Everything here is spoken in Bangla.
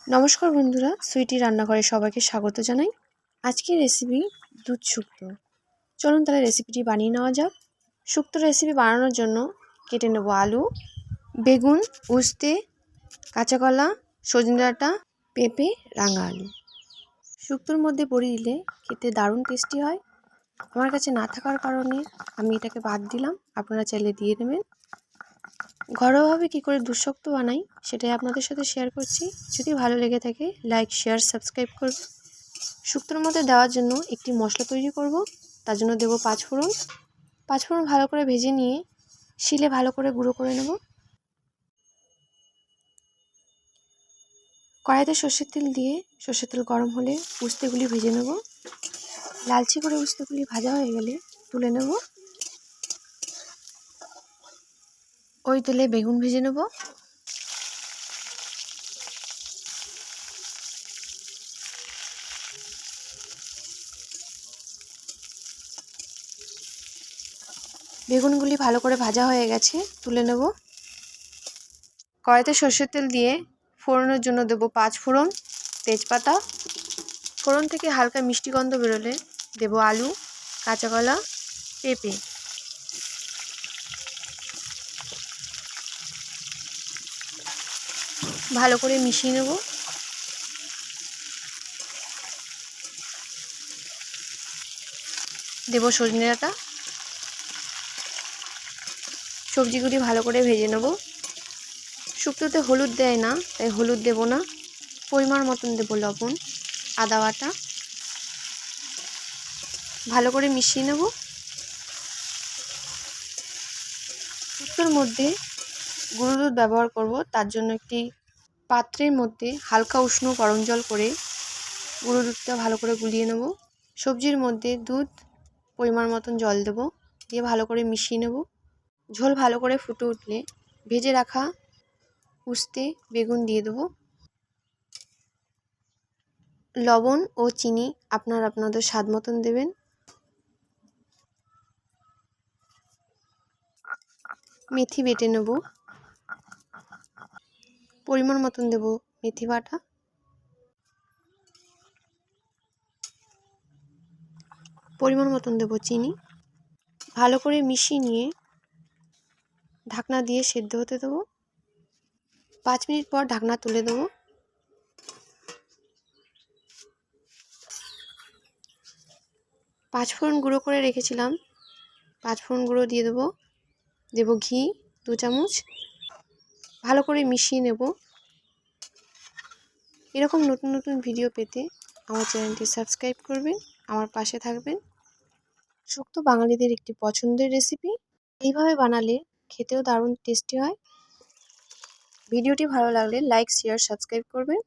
নমস্কার বন্ধুরা, সুইটি রান্নাঘরে সবাইকে স্বাগত জানাই। আজকের রেসিপি দুধ শুক্তো। চলুন তাহলে রেসিপিটি বানিয়ে নেওয়া যাক। শুক্তো রেসিপি বানানোর জন্য কেটে নেব আলু, বেগুন, উস্তে, কাঁচা কলা, সজনে ডাঁটা, পেঁপে, রাঙা আলু। শুক্তোর মধ্যে বড়ি দিলে খেতে দারুণ টেস্টি হয়। আমার কাছে না থাকার কারণে আমি এটাকে বাদ দিলাম, আপনারা চাইলে দিয়ে দেবেন। ঘরোয়াভাবে কী করে দুধ শুক্তো বানাই সেটাই আপনাদের সাথে শেয়ার করছি। যদি ভালো লেগে থাকে লাইক, শেয়ার, সাবস্ক্রাইব করবেন। শুক্তোর মধ্যে দেওয়ার জন্য একটি মশলা তৈরি করব। তার জন্য দেব 5 ফোড়ন। 5 ফোড়ন ভালো করে ভেজে নিয়ে শিলে ভালো করে গুঁড়ো করে নেব। কড়াইতে সর্ষের তেল দিয়ে সর্ষের তেল গরম হলে উস্তেগুলি ভেজে নেব। লালচে করে উস্তেগুলি ভাজা হয়ে গেলে তুলে নেব। ওই তেলে বেগুন ভেজে নেব। বেগুনগুলি ভালো করে ভাজা হয়ে গেছে, তুলে নেব। কড়াইতে সর্ষের তেল দিয়ে ফোড়নের জন্য দেব 5 ফোড়ন, তেজপাতা। ফোড়ন থেকে হালকা মিষ্টি গন্ধ বেরোলে দেব আলু, কাঁচা কলা, পেঁপে। ভালো করে মিশিয়ে নেব। দেব সজনে ডাঁটা। সবজিগুলি ভালো করে ভেজে নেব। শুক্তোতে হলুদ দেয় না, তাই হলুদ দেব না। পরিমাণ মতন দেব লবণ, আদা বাটা। ভালো করে মিশিয়ে নেব। শুক্তোর মধ্যে গুঁড়ো দুধ ব্যবহার করব, তার জন্য একটি পাত্রের মধ্যে হালকা উষ্ণ গরম জল করে গুঁড়ো দুধটা ভালো করে গুলিয়ে নেব। সবজির মধ্যে দুধ, পরিমাণ মতন জল দেব, দিয়ে ভালো করে মিশিয়ে নেব। ঝোল ভালো করে ফুটে উঠলে ভেজে রাখা উস্তে, বেগুন দিয়ে দেব। লবণ ও চিনি আপনাদের স্বাদ মতন দেবেন। মেথি বেটে নেব, পরিমাণ মতন দেব মেথি বাটা। পরিমাণ মতন দেব চিনি। ভালো করে মিশিয়ে নিয়ে ঢাকনা দিয়ে সেদ্ধ হতে দেবো। 5 মিনিট পর ঢাকনা তুলে দেবো। পাঁচফোড়ন গুঁড়ো করে রেখেছিলাম, 5 ফোড়ন গুঁড়ো দিয়ে দেবো। দেব ঘি 2 চামচ। ভালো করে মিশিয়ে নেব। এরকম নতুন নতুন ভিডিও পেতে আমার চ্যানেলটি সাবস্ক্রাইব করবেন, আমার পাশে থাকবেন। শুক্তো বাঙালিদের একটি পছন্দের রেসিপি। এইভাবে বানালে খেতেও দারুণ টেস্টি হয়। ভিডিওটি ভালো লাগলে লাইক, শেয়ার, সাবস্ক্রাইব করবেন।